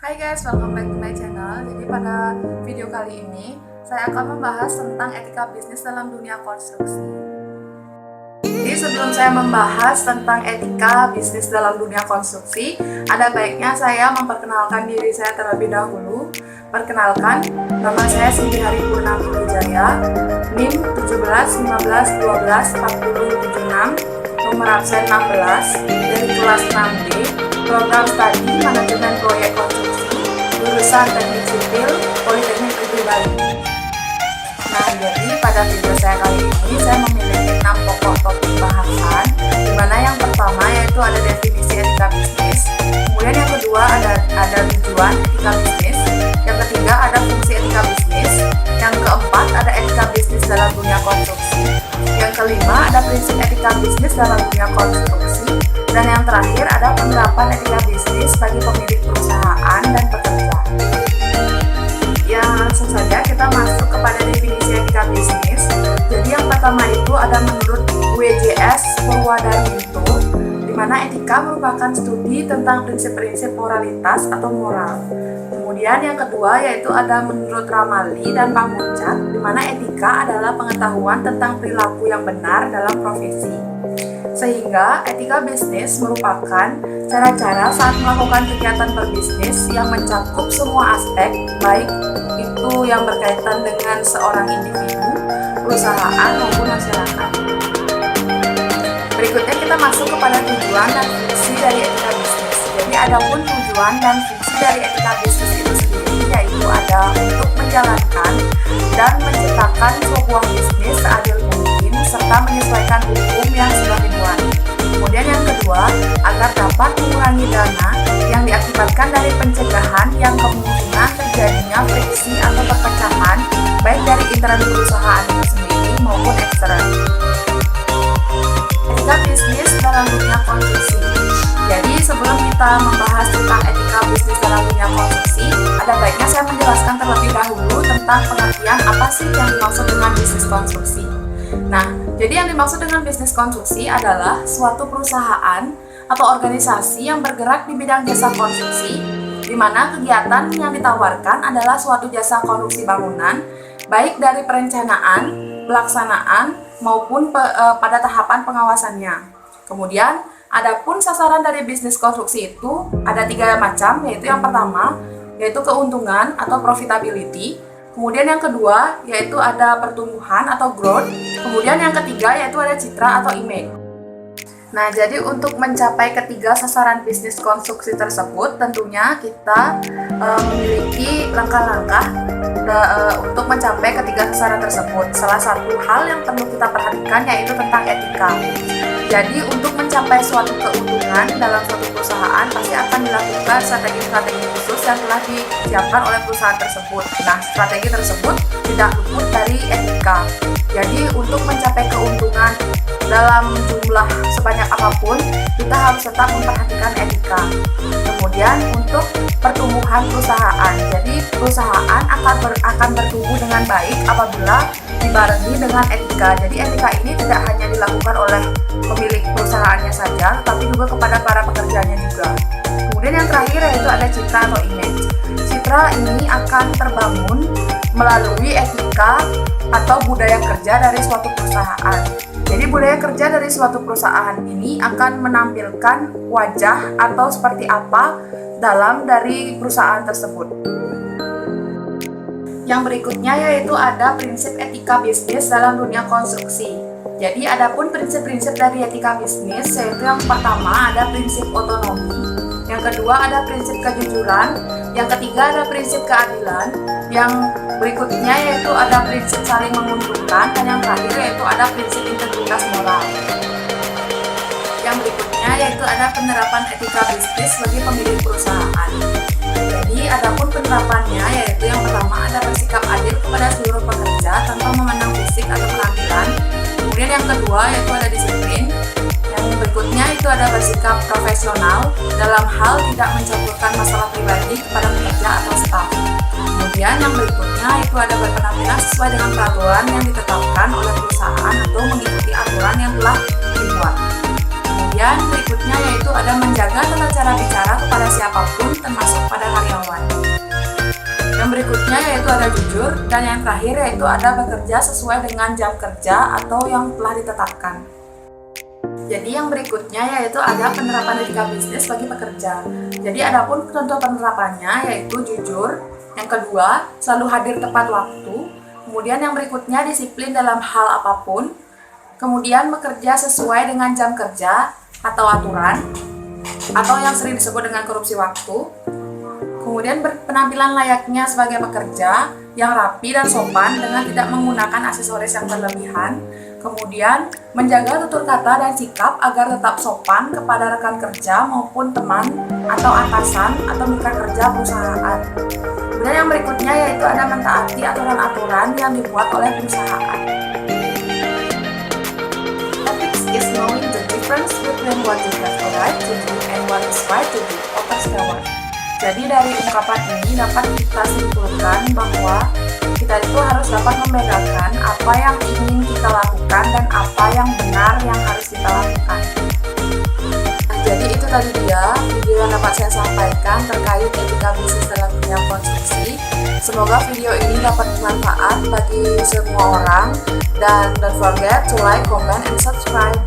Hai guys, welcome back to my channel. Jadi pada video kali ini saya akan membahas tentang etika bisnis dalam dunia konstruksi. Jadi sebelum saya membahas tentang etika bisnis dalam dunia konstruksi, ada baiknya saya memperkenalkan diri saya terlebih dahulu. Perkenalkan, nama saya Cindy Hari Purnama Wijaya, NIM 1715124076, nomor absen 16, dari kelas 6B, program studi manajemen proyek konstruksi, jurusan teknik sipil, Politeknik Negeri Bali. Nah, jadi pada video saya kali ini saya memiliki 6 pokok topik bahasan, di mana yang pertama yaitu ada definisi etika bisnis, kemudian yang kedua ada tujuan etika bisnis, yang ketiga ada fungsi etika bisnis, yang keempat ada etika bisnis dalam dunia konstruksi, yang kelima ada prinsip etika bisnis dalam dunia konstruksi, dan yang terakhir ada penerapan etika bisnis bagi pemilik perusahaan dan pekerja. Ya, langsung saja kita masuk kepada definisi etika bisnis. Jadi yang pertama itu ada menurut WJS Purwadinata, di mana etika merupakan studi tentang prinsip-prinsip moralitas atau moral. Kemudian yang kedua yaitu ada menurut Ramali dan Pamucat, di mana etika adalah pengetahuan tentang perilaku yang benar dalam profesi. Sehingga etika bisnis merupakan cara-cara saat melakukan kegiatan berbisnis yang mencakup semua aspek, baik itu yang berkaitan dengan seorang individu, perusahaan maupun masyarakat. Berikutnya kita masuk kepada tujuan dan fungsi dari etika bisnis. Jadi adapun tujuan dan fungsi dari etika bisnis itu sendiri yaitu ada untuk menjalankan dan menciptakan sebuah bisnis seadil mungkin serta menyesuaikan hukum yang sudah dibuat. Kemudian yang kedua, agar dapat mengurangi dana yang diakibatkan dari pencegahan yang kemungkinan terjadinya friksi atau perpecahan baik dari internal perusahaan itu sendiri maupun eksternal. Etika bisnis dalam dunia konstruksi. Jadi sebelum kita membahas tentang etika bisnis dalam dunia konstruksi, ada baiknya saya menjelaskan terlebih dahulu tentang pengertian apa sih yang dimaksud dengan bisnis konstruksi. Nah, jadi yang dimaksud dengan bisnis konstruksi adalah suatu perusahaan atau organisasi yang bergerak di bidang jasa konstruksi, di mana kegiatan yang ditawarkan adalah suatu jasa konstruksi bangunan, baik dari perencanaan, pelaksanaan, maupun pada tahapan pengawasannya. Kemudian, adapun sasaran dari bisnis konstruksi itu ada 3 macam, yaitu yang pertama, yaitu keuntungan atau profitability. Kemudian yang kedua yaitu ada pertumbuhan atau growth. Kemudian yang ketiga yaitu ada citra atau image. Nah, jadi untuk mencapai ketiga sasaran bisnis konstruksi tersebut, tentunya kita memiliki langkah-langkah untuk mencapai ketiga sasaran tersebut. Salah satu hal yang perlu kita perhatikan yaitu tentang etika. Jadi untuk mencapai suatu keuntungan dalam suatu perusahaan pasti akan dilakukan strategi-strategi khusus yang telah disiapkan oleh perusahaan tersebut. Nah, strategi tersebut tidak luput dari etika. Jadi untuk mencapai keuntungan dalam jumlah sebanyak apapun, kita harus tetap memperhatikan etika. Kemudian untuk pertumbuhan perusahaan, jadi perusahaan akan bertumbuh dengan baik apabila dibarengi dengan etika. Jadi etika ini tidak hanya dilakukan oleh pemilik perusahaannya saja, tetapi juga kepada para pekerjanya juga. Kemudian yang terakhir yaitu ada citra atau image. Citra ini akan terbangun melalui etika atau budaya kerja dari suatu perusahaan. Jadi budaya kerja dari suatu perusahaan ini akan menampilkan wajah atau seperti apa dalam dari perusahaan tersebut. Yang berikutnya yaitu ada prinsip etika bisnis dalam dunia konstruksi. Jadi adapun prinsip-prinsip dari etika bisnis yaitu yang pertama ada prinsip otonomi, yang kedua ada prinsip kejujuran, yang ketiga ada prinsip keadilan, yang berikutnya yaitu ada prinsip saling menguntungkan, dan yang terakhir yaitu ada prinsip integritas moral. Yang berikutnya yaitu ada penerapan etika bisnis bagi pemilik perusahaan. Jadi adapun penerapannya yaitu yang pertama ada bersikap adil kepada seluruh pekerja tanpa memandang fisik atau penampilan. Kemudian yang kedua yaitu ada disiplin. Yang berikutnya itu ada bersikap profesional dalam hal tidak mencampurkan masalah pribadi kepada pekerja atau staf. Kemudian yang berikutnya itu ada berpenampilan sesuai dengan peraturan yang ditetapkan oleh perusahaan atau mengikuti aturan yang telah dibuat. Kemudian berikutnya yaitu ada menjaga tata cara bicara kepada siapapun termasuk pada karyawan. Yang berikutnya yaitu ada jujur, dan yang terakhir yaitu ada bekerja sesuai dengan jam kerja atau yang telah ditetapkan. Jadi yang berikutnya yaitu ada penerapan etika bisnis bagi pekerja. Jadi adapun contoh penerapannya yaitu jujur, yang kedua selalu hadir tepat waktu, kemudian yang berikutnya disiplin dalam hal apapun, kemudian bekerja sesuai dengan jam kerja atau aturan, atau yang sering disebut dengan korupsi waktu. Kemudian berpenampilan layaknya sebagai pekerja yang rapi dan sopan dengan tidak menggunakan aksesoris yang berlebihan. Kemudian menjaga tutur kata dan sikap agar tetap sopan kepada rekan kerja maupun teman atau atasan atau mitra kerja perusahaan. Kemudian yang berikutnya yaitu ada mentaati aturan-aturan yang dibuat oleh perusahaan. Ethics is knowing the difference between what you have a right to do and what is right to do atau sekawan. Jadi dari ungkapan ini dapat kita simpulkan bahwa kita itu harus dapat membedakan apa yang ingin kita lakukan dan apa yang benar yang harus kita lakukan. Nah, jadi itu tadi dia video yang dapat saya sampaikan terkait etika bisnis dalam dunia konstruksi. Semoga video ini dapat bermanfaat bagi semua orang, dan don't forget to like, comment, and subscribe.